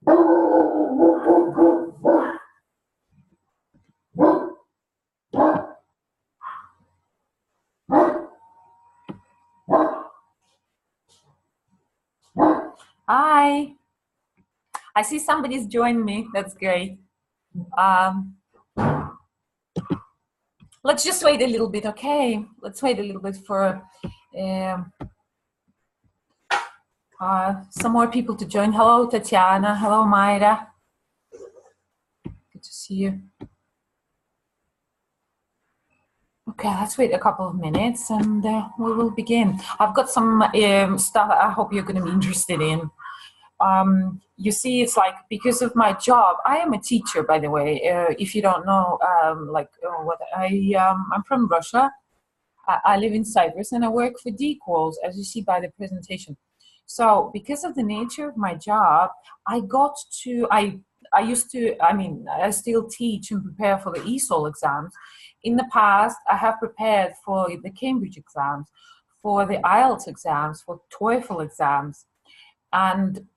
Hi. I see somebody's joined me. That's great. Let's just wait a little bit, okay? Let's wait a little bit for some more people to join. Hello, Tatiana. Hello, Mayra. Good to see you. Okay, let's wait a couple of minutes and we will begin. I've got some stuff I hope you're going to be interested in. You see, it's like because of my job, I am a teacher, by the way. If you don't know, I'm from Russia. I live in Cyprus and I work for DQuals, as you see by the presentation. So because of the nature of my job, I still teach and prepare for the Esol exams. In the past, I have prepared for the Cambridge exams, for the IELTS exams, for TOEFL exams, and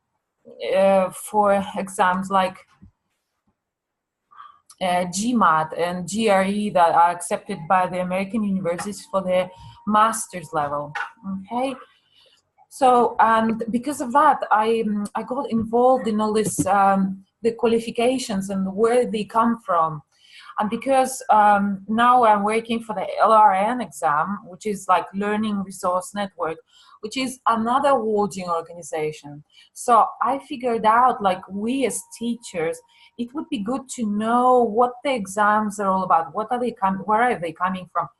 for exams like GMAT and GRE that are accepted by the American universities for the master's level. Okay, so and because of that, I got involved in all this, the qualifications and where they come from. And because now I'm working for the LRN exam, which is like Learning Resource Network, which is another awarding organization. So I figured out, like, we as teachers, it would be good to know what the exams are all about. What are they where are they coming from?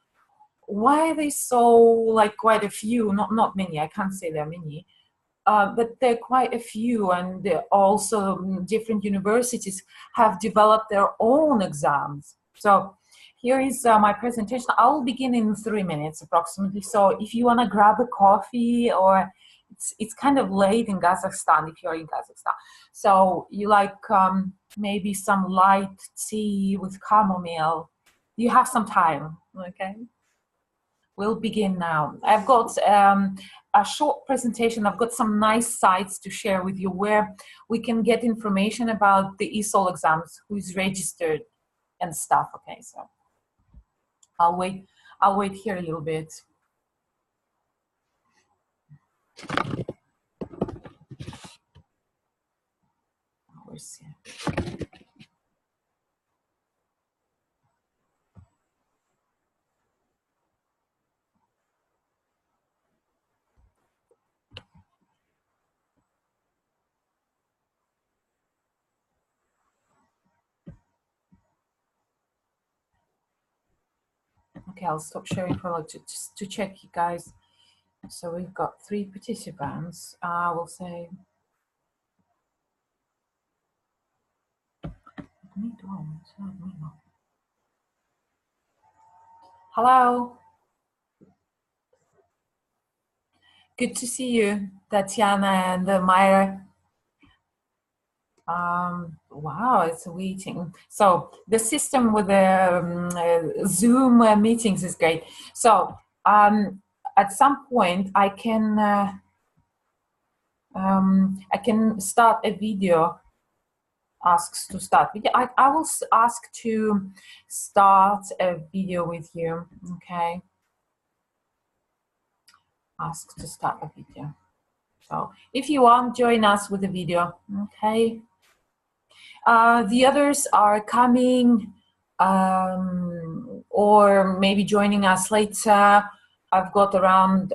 Why are they so, like, quite a few, not many, I can't say there are many, but there are quite a few, and also different universities have developed their own exams. So here is my presentation. I'll begin in 3 minutes approximately. So if you want to grab a coffee, or it's kind of late in Kazakhstan if you're in Kazakhstan. So you like maybe some light tea with chamomile. You have some time, okay? We'll begin now. I've got a short presentation. I've got some nice sites to share with you where we can get information about the Esol exams, who is registered and stuff. Okay, so I'll wait here a little bit. Where's it? Okay, I'll stop sharing for a little just to check, you guys. So we've got 3 participants. We'll say. Hello. Good to see you, Tatiana and Myra. Wow, it's waiting. So the system with the Zoom meetings is great. So at some point I can start a video. Asks to start video. I will ask to start a video with you. Okay. Ask to start a video. So if you want, join us with the video. Okay. The others are coming or maybe joining us later. I've got around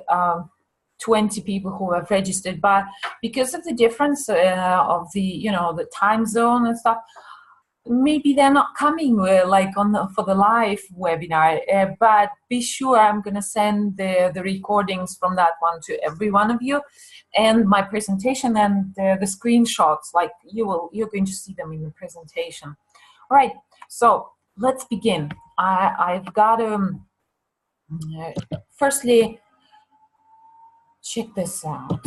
20 people who have registered, but because of the difference of the the time zone and stuff, maybe they're not coming like for the live webinar. But be sure I'm gonna send the recordings from that one to every one of you, and my presentation and the screenshots. Like you're going to see them in the presentation. All right, so let's begin. I've got firstly, check this out.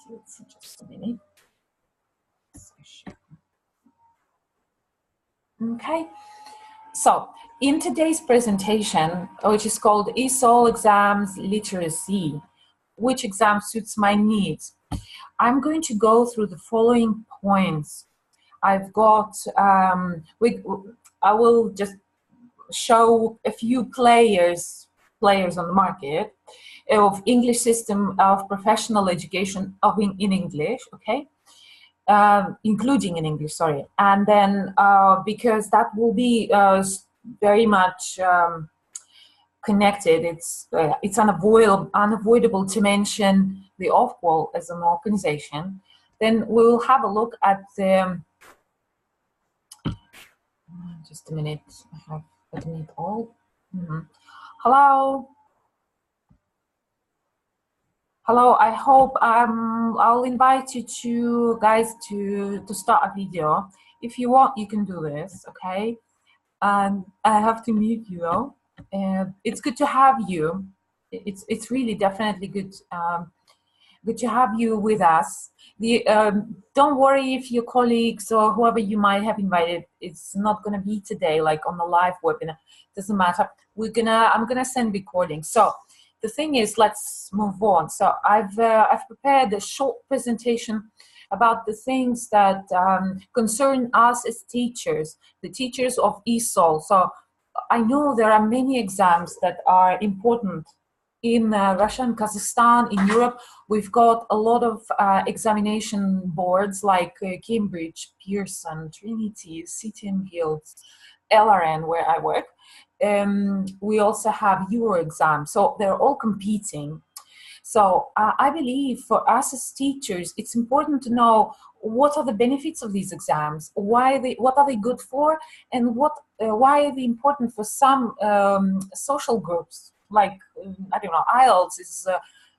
Let's see, just a minute. Okay, so in today's presentation, which is called Esol Exams Literacy, which exam suits my needs? I'm going to go through the following points. I've got, I will just show a few players on the market of English system of professional education in English, okay? Including in English, sorry. And then because that will be very much connected, it's unavoidable to mention the Ofqual as an organization. Then we'll have a look at the, just a minute, I have admit all. Hello. Hello, I hope I'll invite you to guys to start a video. If you want, you can do this, okay? And I have to mute you though. It's good to have you. It's really definitely good good to have you with us. Don't worry if your colleagues or whoever you might have invited, it's not gonna be today, like on the live webinar. Doesn't matter. I'm gonna send recordings. So the thing is, let's move on. So I've prepared a short presentation about the things that concern us as teachers, the teachers of Esol. So I know there are many exams that are important in Russia and Kazakhstan. In Europe, we've got a lot of examination boards like Cambridge, Pearson, Trinity, City and Guilds, LRN, where I work. We also have Euro exams, so they're all competing. So I believe for us as teachers, it's important to know what are the benefits of these exams, what are they good for, and why are they important for some social groups. Like, I don't know, IELTS is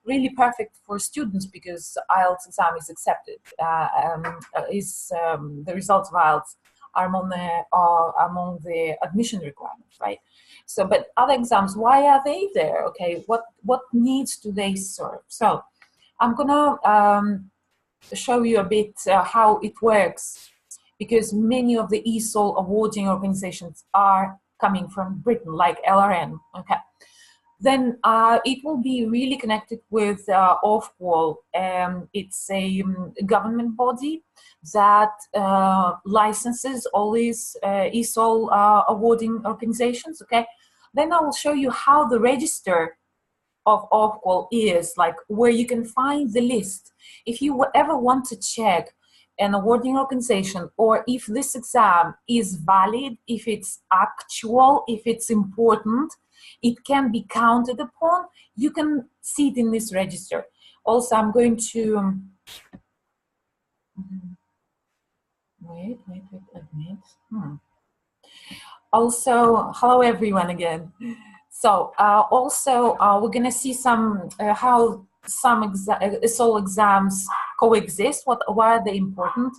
really perfect for students because IELTS exam is accepted, the results of IELTS are among the admission requirements, right? So, but other exams, why are they there? Okay, what needs do they serve? So, I'm gonna show you a bit how it works, because many of the Esol awarding organizations are coming from Britain, like LRN. Okay, then it will be really connected with Ofqual. It's a government body that licenses all these Esol awarding organizations. Okay, then I will show you how the register of Ofqual is, like where you can find the list. If you ever want to check an awarding organization, or if this exam is valid, if it's actual, if it's important, it can be counted upon, you can see it in this register. Also, I'm going to wait, admit. Also, hello everyone again. So also we're going to see some how some Esol exams coexist, why are they important,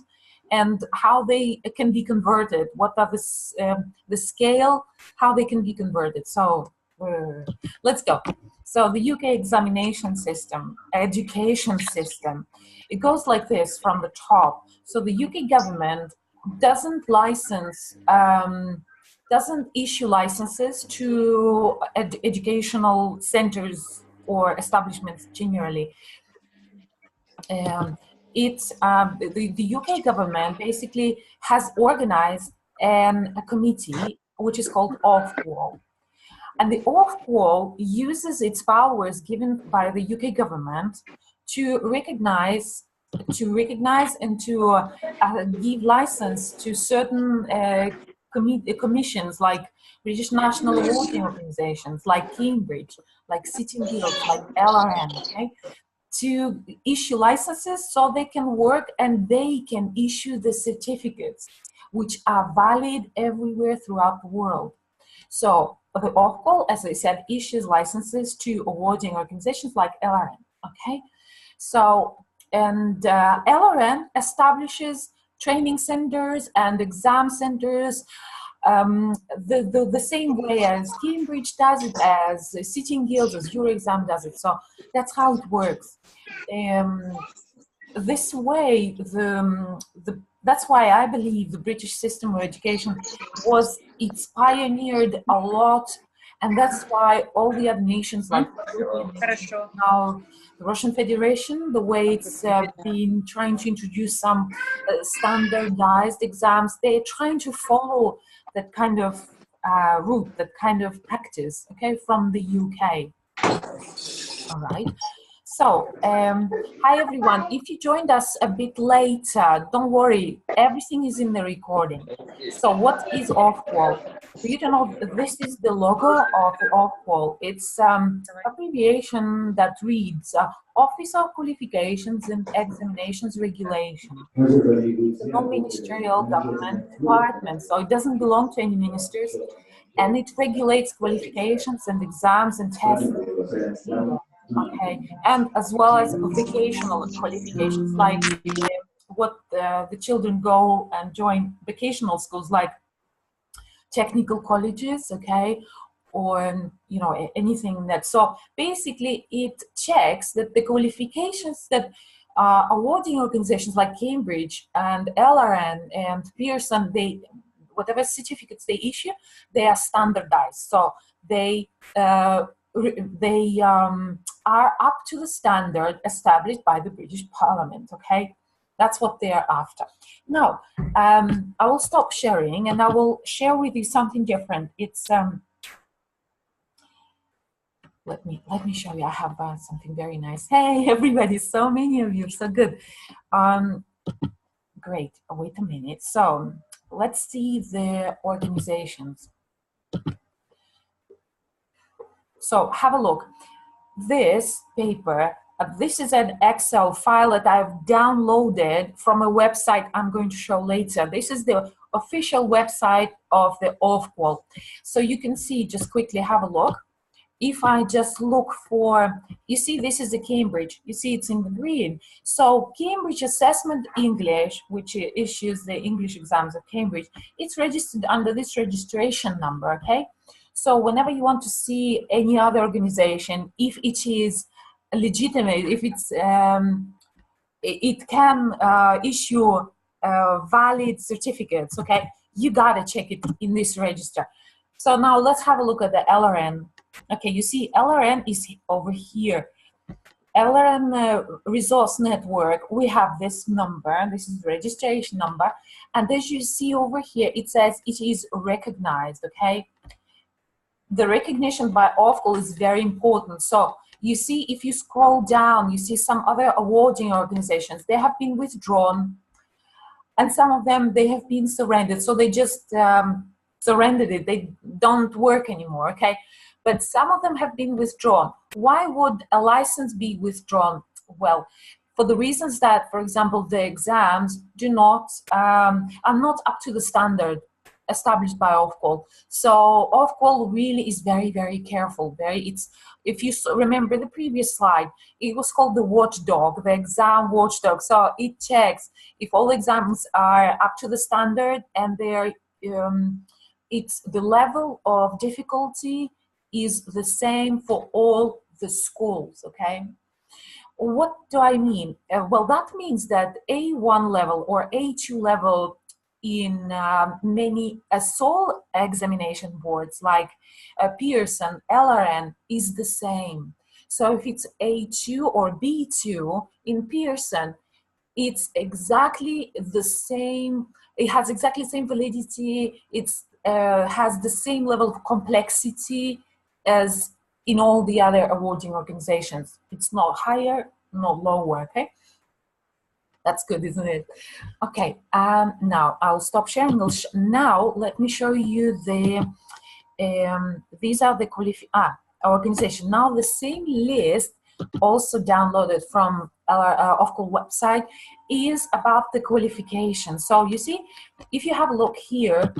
and how they can be converted, what are the scale, how they can be converted. So let's go. So the UK examination system, education system, it goes like this from the top. So the UK government doesn't license, doesn't issue licenses to educational centers or establishments generally. The UK government basically has organized a committee which is called Ofqual. And the Ofqual uses its powers given by the UK government to recognize and to give license to certain commissions, like British national awarding organizations, like Cambridge, like City and Guilds, like LRN, okay, to issue licenses so they can work and they can issue the certificates, which are valid everywhere throughout the world. So the Ofqual, as I said, issues licenses to awarding organizations like LRN, okay? So, and LRN establishes training centers and exam centers the same way as Cambridge does it, as City and Guilds, as Euroexam does it. So that's how it works. This way, that's why I believe the British system of education it's pioneered a lot And that's why all the other nations like now the Russian Federation, the way it's been trying to introduce some standardized exams, they're trying to follow that kind of route, that kind of practice, okay, from the UK. All right. So, hi everyone. If you joined us a bit later, don't worry, everything is in the recording. So what is Ofqual? For you to know, this is the logo of the Ofqual. It's abbreviation that reads Office of Qualifications and Examinations Regulation. It's a non-ministerial government department, so it doesn't belong to any ministers, and it regulates qualifications and exams and tests. Okay, and as well as vocational qualifications, like what the children go and join vocational schools, like technical colleges, okay, or you know, anything that. So basically, it checks that the qualifications that awarding organizations like Cambridge and LRN and Pearson, they, whatever certificates they issue, they are standardized. So they are up to the standard established by the British Parliament, okay? That's what they are after. Now, I will stop sharing and I will share with you something different. It's, let me show you. I have something very nice. Hey, everybody, so many of you, so good. Great, wait a minute. So let's see the organizations. So have a look. This paper, this is an Excel file that I've downloaded from a website I'm going to show later. This is the official website of the Ofqual. So you can see, just quickly have a look. If I just look for, you see, this is the Cambridge. You see, it's in the green. So Cambridge Assessment English, which issues the English exams at Cambridge, it's registered under this registration number, okay? So whenever you want to see any other organization, if it is legitimate, if it's, it can issue valid certificates, okay, you gotta check it in this register. So now let's have a look at the LRN. Okay, you see LRN is over here. LRN Resource Network, we have this number, this is the registration number, and as you see over here, it says it is recognized, okay? The recognition by Ofqual is very important. So you see, if you scroll down, you see some other awarding organizations, they have been withdrawn, and some of them, they have been surrendered. So they just surrendered it, they don't work anymore, okay? But some of them have been withdrawn. Why would a license be withdrawn? Well, for the reasons that, for example, the exams do not, are not up to the standard established by Ofqual. So Ofqual really is very, very careful. It's, if you remember the previous slide, it was called the watchdog, the exam watchdog. So it checks if all exams are up to the standard and they're, it's the level of difficulty is the same for all the schools, okay? What do I mean? Well, that means that A1 level or A2 level in many Esol examination boards like Pearson, LRN is the same. So if it's A2 or B2 in Pearson, it's exactly the same, it has exactly the same validity, it's has the same level of complexity as in all the other awarding organizations. It's not higher, not lower, okay? That's good, isn't it? Okay, now I'll stop sharing. Now let me show you the, these are the organization. Now the same list, also downloaded from our Ofqual website, is about the qualification. So you see, if you have a look here,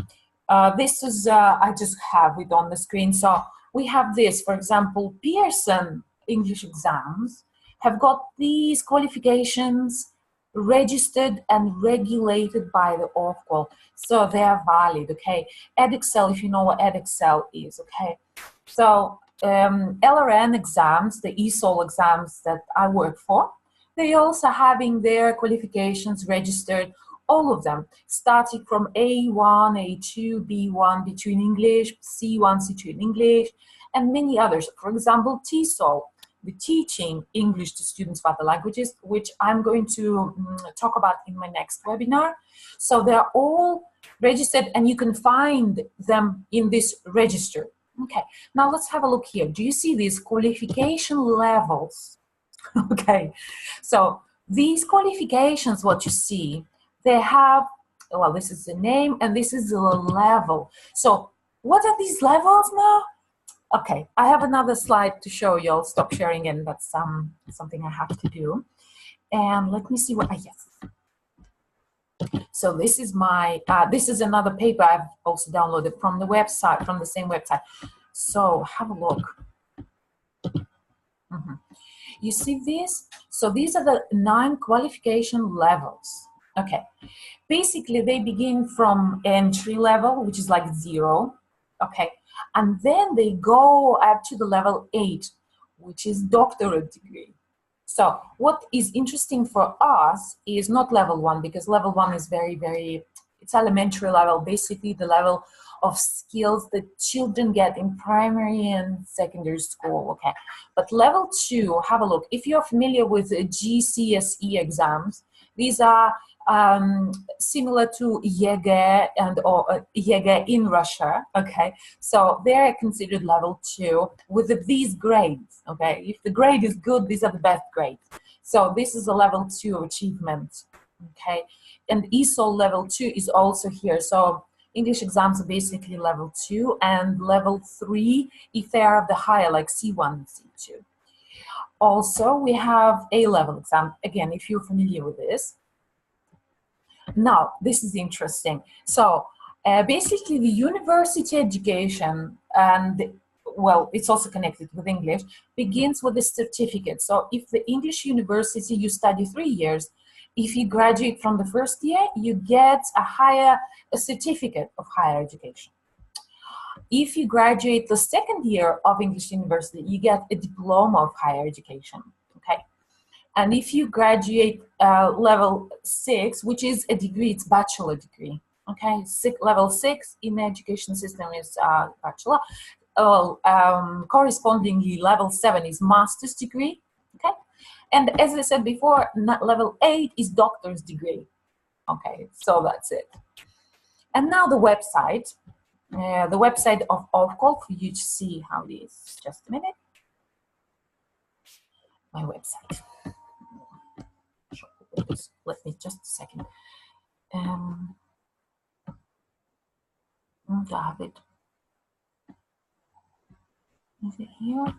this is, I just have it on the screen. So we have this, for example, Pearson English exams have got these qualifications registered and regulated by the Ofqual, so they are valid, okay? Edexcel, if you know what Edexcel is, okay? So LRN exams, the Esol exams that I work for, they also having their qualifications registered all of them, starting from A1, A2, B1, B2 in English, C1, C2 in English, and many others. For example, TESOL, the Teaching English to Students of Other Languages, which I'm going to talk about in my next webinar. So they're all registered, and you can find them in this register. Okay, now let's have a look here. Do you see these qualification levels? Okay, so these qualifications, what you see, they have, well, this is the name and this is the level. So what are these levels now? Okay, I have another slide to show you. I'll stop sharing, and that's something I have to do. And let me see what, yes. So this is my, this is another paper I've also downloaded from the website, from the same website. So have a look. You see this? So these are the 9 qualification levels. Okay, basically they begin from entry level, which is like 0. Okay, and then they go up to the level 8, which is doctorate degree. So what is interesting for us is not level 1, because level 1 is very, it's elementary level, basically the level of skills that children get in primary and secondary school. Okay, but level 2, have a look. If you're familiar with GCSE exams, these are similar to EGE and or EGE in Russia. Okay, so they're considered level 2 with these grades. Okay, if the grade is good, these are the best grades. So this is a level 2 achievement. Okay, and Esol level 2 is also here. So English exams are basically level 2, and level 3 if they are of the higher, like C1 and C2. Also, we have A-level exam, again, if you're familiar with this. Now, this is interesting. So basically the university education, and well, it's also connected with English, begins with a certificate. So if the English university, you study 3 years, if you graduate from the first year, you get a certificate of higher education. If you graduate the second year of English university, you get a diploma of higher education. Okay. And if you graduate level 6, which is a degree, it's bachelor degree. Okay, level 6 in the education system is bachelor. Correspondingly, level 7 is master's degree. Okay, and as I said before, level 8 is doctor's degree. Okay, so that's it. And now the website of Ofqual for you to see how it is. Just a minute. My website. Let me just a second. Have it. Is it here?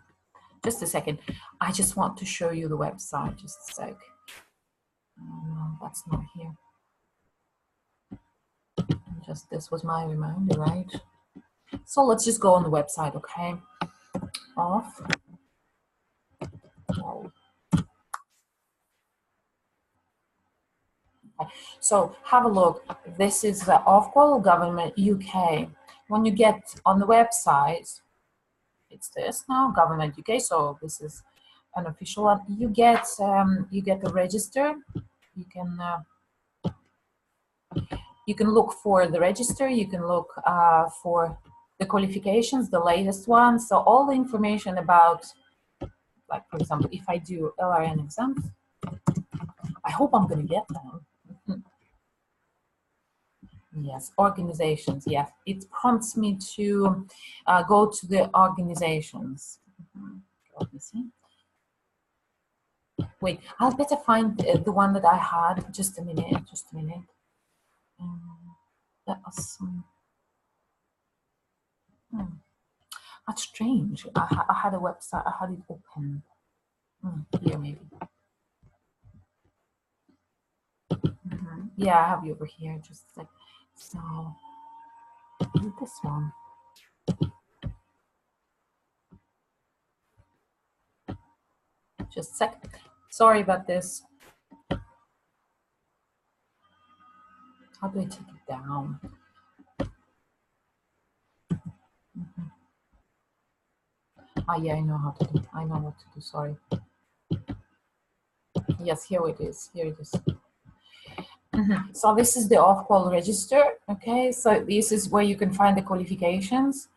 Just a second. I just want to show you the website. Just a sec. No, that's not here. Just this was my reminder, right? So let's just go on the website, okay? Off. Oh. Okay. So have a look. This is the Ofqual Government UK. When you get on the website, it's this now, Government UK. So this is an official one. You get the register. You can look for the register. You can look for the qualifications, the latest ones. So all the information about, like for example, if I do LRN exams, I hope I'm going to get them. Yes, organizations. Yes, it prompts me to go to the organizations. Let me see. Wait, I'll better find the one that I had. Just a minute. Just a minute. That was. That's strange. I had a website. I had it open. Here maybe. Yeah, I have you over here. Just a sec. So this one. Just a sec. Sorry about this. How do I take it down? Yeah, I know how to do. I know what to do. Sorry. Yes, here it is. Here it is. So this is the off-call register, okay? So this is where you can find the qualifications.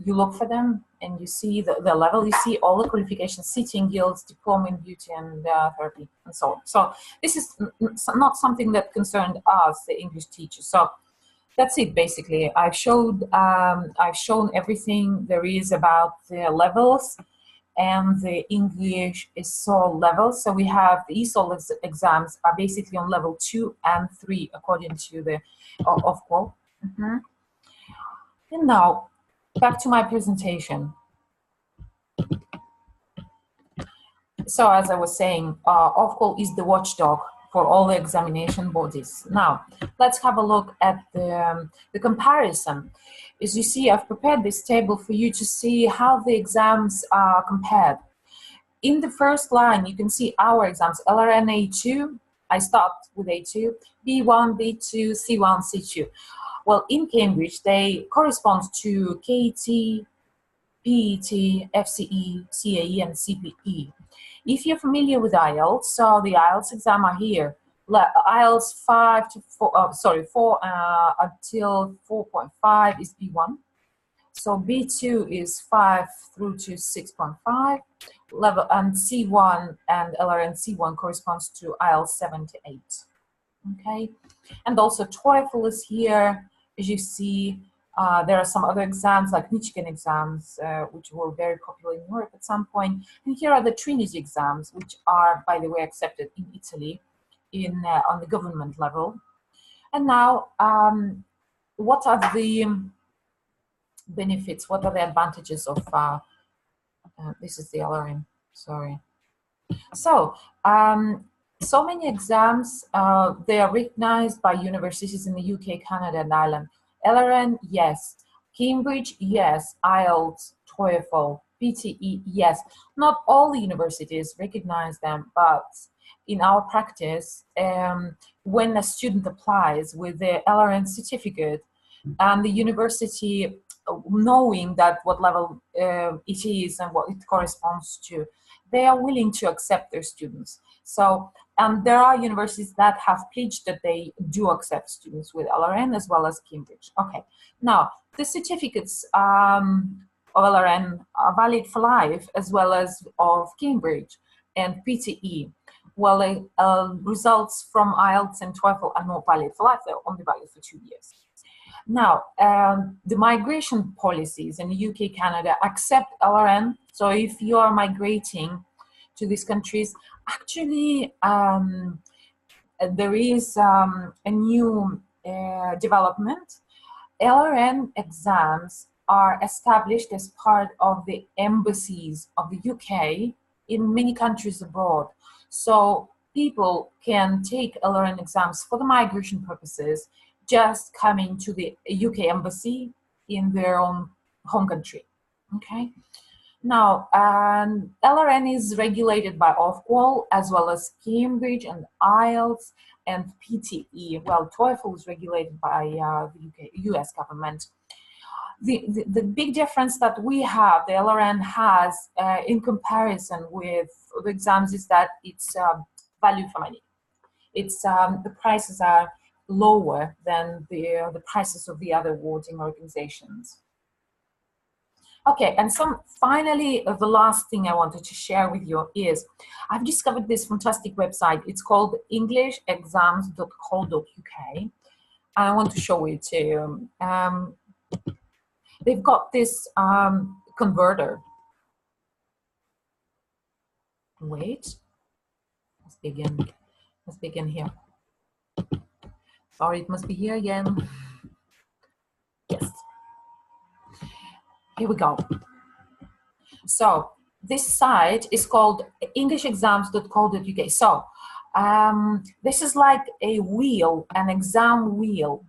You look for them and you see the level, you see all the qualifications, sitting, guilds, diploma in beauty and therapy, and so on. So this is not something that concerned us, the English teachers. So that's it, basically. I've shown everything there is about the levels and the English Esol level. So we have the Esol exams are basically on level 2 and 3 according to the off-call. And now back to my presentation. So as I was saying, off-call is the watchdog for all the examination bodies. Now, let's have a look at the comparison. As you see, I've prepared this table for you to see how the exams are compared. In the first line, you can see our exams, LRN A2, I start with A2, B1, B2, C1, C2. Well, in Cambridge, they correspond to KT, PET, FCE, CAE, and CPE. If you're familiar with IELTS, so the IELTS exam are here. IELTS 4 until 4.5 is B1. So B2 is 5 through to 6.5 level, and C1 and LRN C1 corresponds to IELTS 7 to 8. Okay, and also TOEFL is here. As you see, there are some other exams like Michigan exams, which were very popular in Europe at some point. And here are the Trinity exams, which are, by the way, accepted in Italy on the government level. And now, what are the benefits? What are the advantages of, this is the LRN, sorry. So, so many exams, they are recognized by universities in the UK, Canada, and Ireland. LRN, yes. Cambridge, yes. IELTS, TOEFL, PTE, yes. Not all the universities recognize them, but in our practice, when a student applies with the LRN certificate, and the university, knowing that what level it is and what it corresponds to, they are willing to accept their students. So, and there are universities that have pledged that they do accept students with LRN as well as Cambridge. Okay, now the certificates of LRN are valid for life as well as of Cambridge and PTE. Well, results from IELTS and TOEFL are not valid for life, they're only valid for 2 years. Now, the migration policies in the UK, Canada accept LRN. So if you are migrating to these countries, actually there is a new development. LRN exams are established as part of the embassies of the UK in many countries abroad. So people can take LRN exams for the migration purposes, just coming to the UK embassy in their own home country. Okay. Now, LRN is regulated by Ofqual as well as Cambridge and IELTS and PTE. Well, TOEFL is regulated by the US government. The big difference that we have, the LRN has in comparison with the exams, is that it's value for money. It's the prices are lower than the prices of the other awarding organizations. Okay, and finally, the last thing I wanted to share with you is I've discovered this fantastic website. It's called englishexams.co.uk. I want to show it to you. They've got this converter. Wait, let's begin here. Sorry, it must be here again. Yes. Here we go. So this site is called englishexams.co.uk. So this is like a wheel, an exam wheel.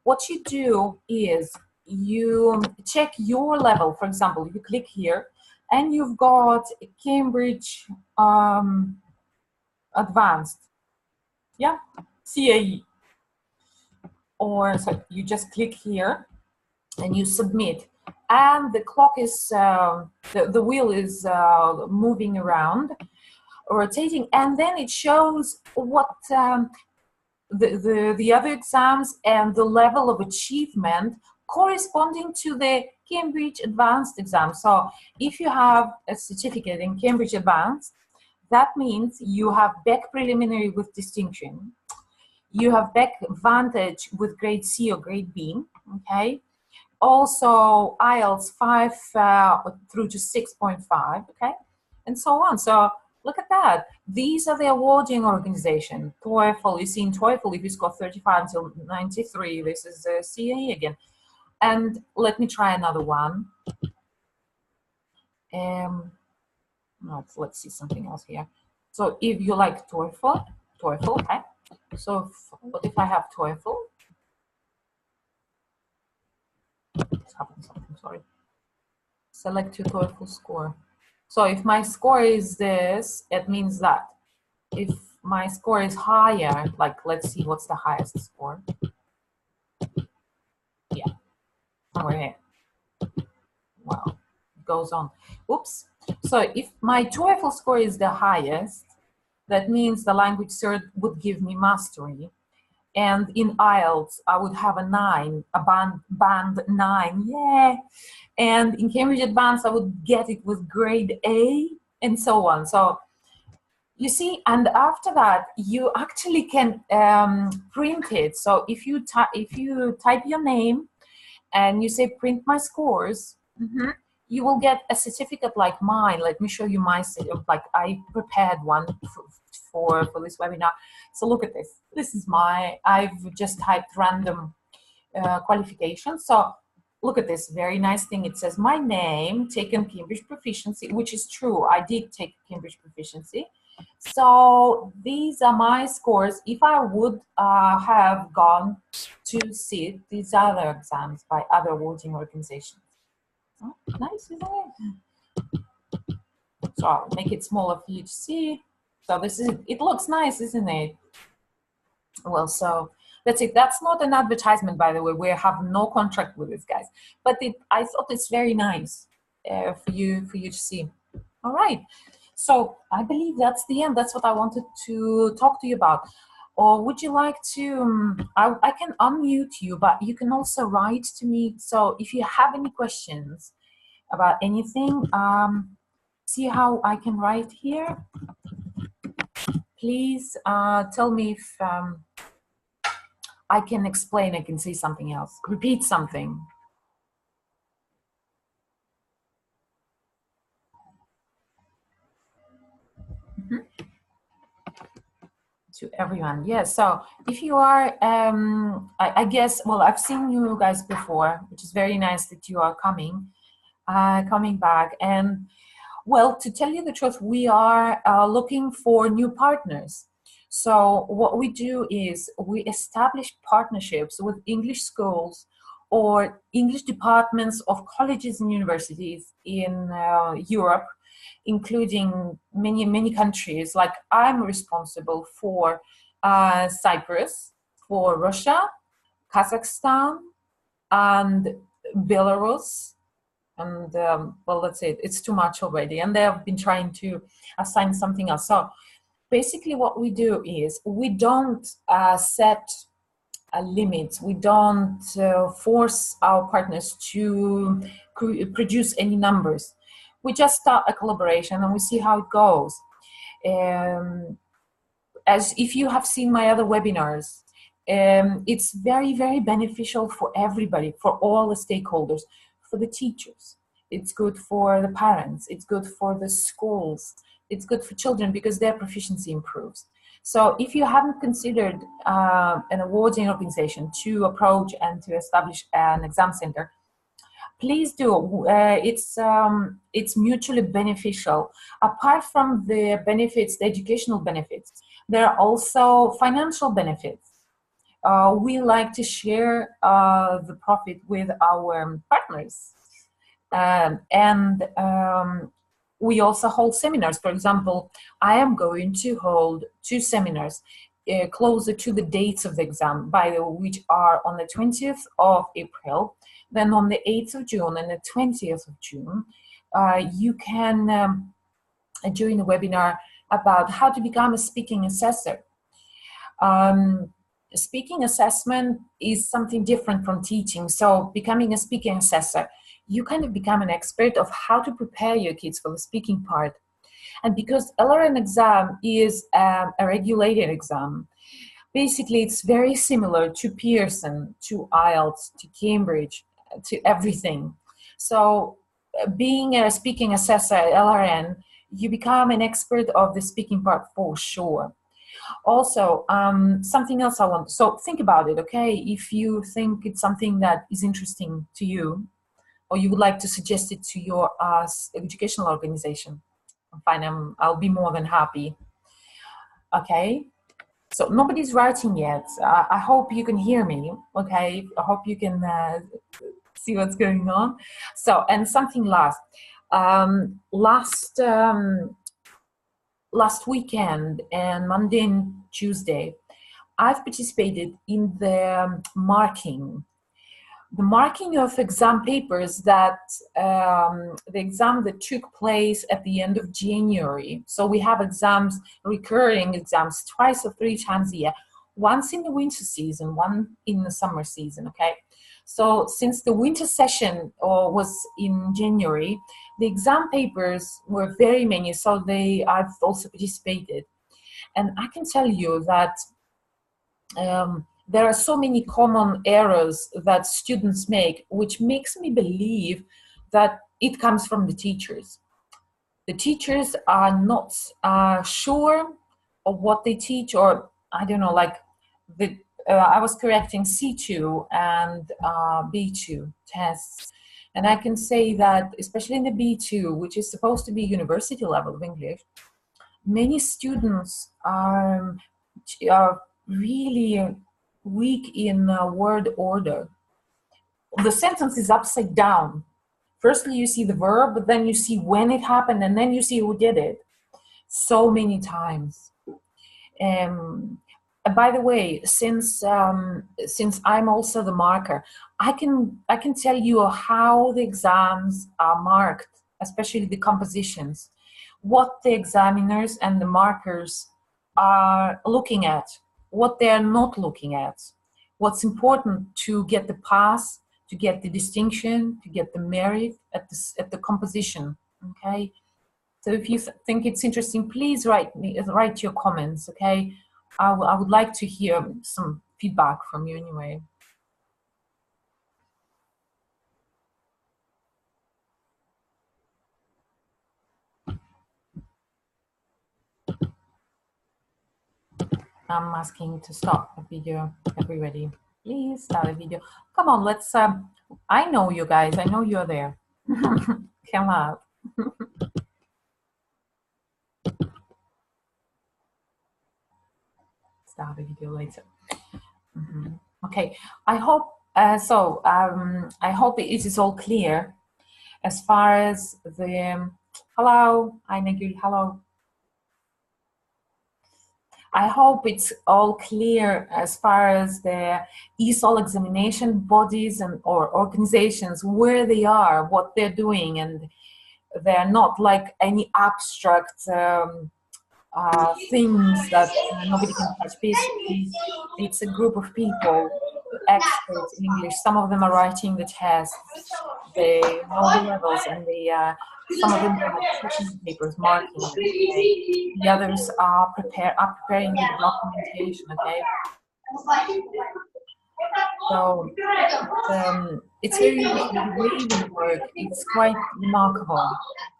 What you do is you check your level. For example, you click here and you've got Cambridge Advanced, yeah, CAE. Or so you just click here and you submit, and the clock is the wheel is moving around, rotating, and then it shows what the other exams and the level of achievement corresponding to the Cambridge Advanced exam. So if you have a certificate in Cambridge Advanced, that means you have Beck Preliminary with distinction. You have Beck Vantage with grade C or grade B, okay? Also IELTS 5 through to 6.5, okay? And so on. So look at that. These are the awarding organization. TOEFL, you see in TOEFL, if you score 35 until 93, this is the CAE again. And let me try another one. Let's see something else here. So if you like TOEFL, okay? So what if I have TOEFL? It's happening something, sorry. Select your TOEFL score. So if my score is this, it means that. If my score is higher, like let's see what's the highest score. Yeah, somewhere here. Well, it goes on. Oops. So if my TOEFL score is the highest, that means the language cert would give me mastery. And in IELTS, I would have a 9, a band 9, yeah. And in Cambridge Advanced, I would get it with grade A, and so on. So you see, and after that, you actually can print it. So if you type your name and you say print my scores, you will get a certificate like mine. Let me show you my, like I prepared one for this webinar. So look at this. This is I've just typed random qualifications. So look at this very nice thing. It says my name, taken Cambridge Proficiency, which is true. I did take Cambridge Proficiency. So these are my scores if I would have gone to sit these other exams by other awarding organizations. Oh, nice, isn't it? So I'll make it smaller for you to see. So this is, it looks nice, isn't it? Well, so that's it. That's not an advertisement, by the way. We have no contract with these guys, but I thought it's very nice for you to see. All right. So I believe that's the end. That's what I wanted to talk to you about. Or would you like to, I can unmute you, but you can also write to me. So if you have any questions about anything, see how I can write here. Please tell me if I can explain, I can say something else, repeat something. To everyone, yes. So if you are, I guess, well, I've seen you guys before, which is very nice that you are coming back. And well, to tell you the truth, we are looking for new partners. So what we do is we establish partnerships with English schools or English departments of colleges and universities in Europe, including many countries. Like I'm responsible for Cyprus, for Russia, Kazakhstan, and Belarus. And well, let's say it's too much already. And they have been trying to assign something else. So basically what we do is we don't set limits. We don't force our partners to produce any numbers. We just start a collaboration and we see how it goes. As if you have seen my other webinars, it's very beneficial for everybody, for all the stakeholders, for the teachers. It's good for the parents. It's good for the schools. It's good for children because their proficiency improves. So if you haven't considered an awarding organization to approach and to establish an exam center, please do. It's mutually beneficial. Apart from the benefits, the educational benefits, there are also financial benefits. We like to share the profit with our partners. We also hold seminars. For example, I am going to hold 2 seminars closer to the dates of the exam, which are on the 20th of April, then on the 8th of June and the 20th of June. You can join a webinar about how to become a speaking assessor. speaking assessment is something different from teaching. So becoming a speaking assessor, you kind of become an expert of how to prepare your kids for the speaking part. And because LRN exam is a regulated exam, basically it's very similar to Pearson, to IELTS, to Cambridge, to everything. So being a speaking assessor at LRN, you become an expert of the speaking part for sure. Also, something else I want, so think about it, okay? If you think it's something that is interesting to you, or you would like to suggest it to your educational organization, fine, I'll be more than happy. Okay, so nobody's writing yet. I hope you can hear me, okay? I hope you can see what's going on. So, and something last. Last weekend and Monday and Tuesday, I've participated in the marking of exam papers that the exam that took place at the end of January. So we have exams, recurring exams, twice or three times a year, once in the winter season, one in the summer season, okay? So since the winter session was in January, the exam papers were very many, so I've also participated. And I can tell you that there are so many common errors that students make, which makes me believe that it comes from the teachers. The teachers are not sure of what they teach, or I don't know, like I was correcting C2 and B2 tests. And I can say that, especially in the B2, which is supposed to be university level of English, many students are really weak in word order. The sentence is upside down. Firstly, you see the verb, but then you see when it happened, and then you see who did it. So many times. By the way, since I'm also the marker, I can tell you how the exams are marked, especially the compositions, what the examiners and the markers are looking at, what they are not looking at, what's important to get the pass, to get the distinction, to get the merit at the composition. Okay, so if you think it's interesting, please write your comments. Okay, I would like to hear some feedback from you anyway. I'm asking to stop the video. Everybody, please start the video. Come on, let's. I know you guys. I know you're there. Come out. Start the video later. Okay. I hope. I hope it is all clear as far as the. Hello, Ainagul. Hello. I hope it's all clear as far as the Esol examination bodies or organizations, where they are, what they're doing, and they're not like any abstract things that nobody can touch. Basically, it's a group of people, experts in English. Some of them are writing the tests, they know the levels, and some of them have checking papers, marking them. Okay? The others are preparing the documentation. Okay. So it's very interesting. The way they work, it's quite remarkable.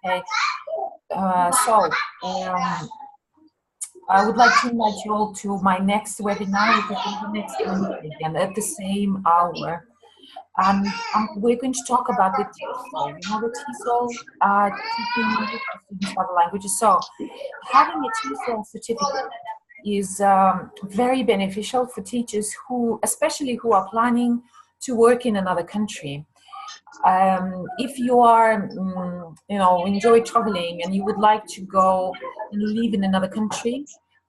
Okay. I would like to invite you all to my next webinar, which is the next Wednesday again at the same hour. We're going to talk about the TESOL. You know the TESOL, teaching English to students of other languages. So having a TESOL certificate is very beneficial for teachers especially who are planning to work in another country. If you are, enjoy traveling and you would like to go and live in another country,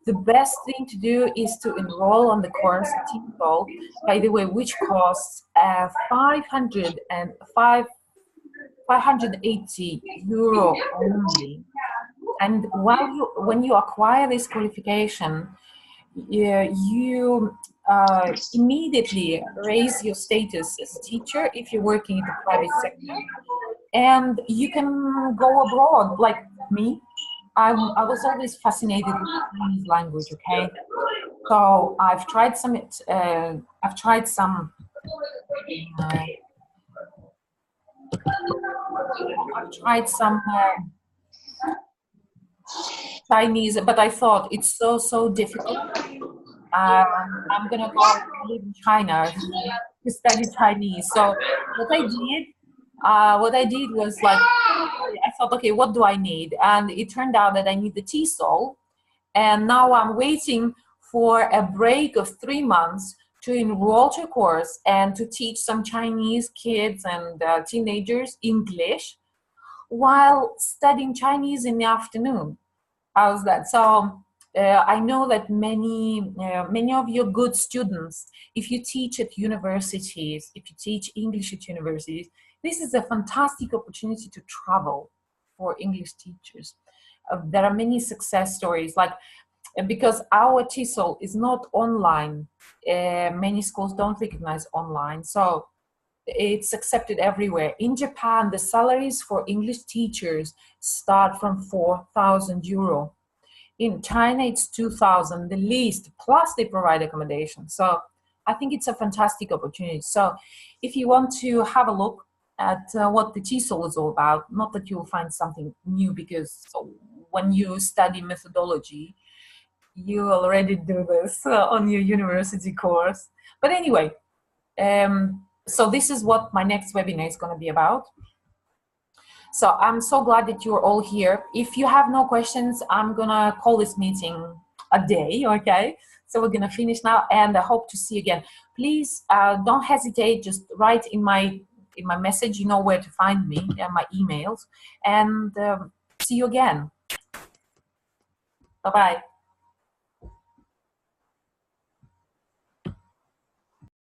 the best thing to do is to enroll on the course at TESOL, by the way, which costs 580 euro only. And when you acquire this qualification, you immediately raise your status as a teacher if you're working in the private sector, and you can go abroad like me. I was always fascinated with Chinese language. Okay, so I've tried some. I've tried some. Uh, I've tried some Chinese, but I thought it's so difficult. I'm gonna go live in China to study Chinese. So what I did was like, I thought, okay, what do I need? And it turned out that I need the TESOL. And now I'm waiting for a break of 3 months to enroll to a course and to teach some Chinese kids and teenagers English while studying Chinese in the afternoon. How's that? So I know that many of your good students, if you teach at universities, if you teach English at universities, this is a fantastic opportunity to travel for English teachers. There are many success stories, like because our TESOL is not online. Many schools don't recognize online, so it's accepted everywhere. In Japan, the salaries for English teachers start from 4,000 euro. In China, it's 2,000, the least, plus they provide accommodation. So I think it's a fantastic opportunity. So if you want to have a look at what the TESOL is all about, not that you'll find something new, because when you study methodology, you already do this on your university course. But anyway, so this is what my next webinar is going to be about. So I'm so glad that you're all here. If you have no questions, I'm gonna call this meeting a day, okay? So we're gonna finish now, and I hope to see you again. Please don't hesitate, just write in my message, you know where to find me, my emails, and see you again. Bye-bye.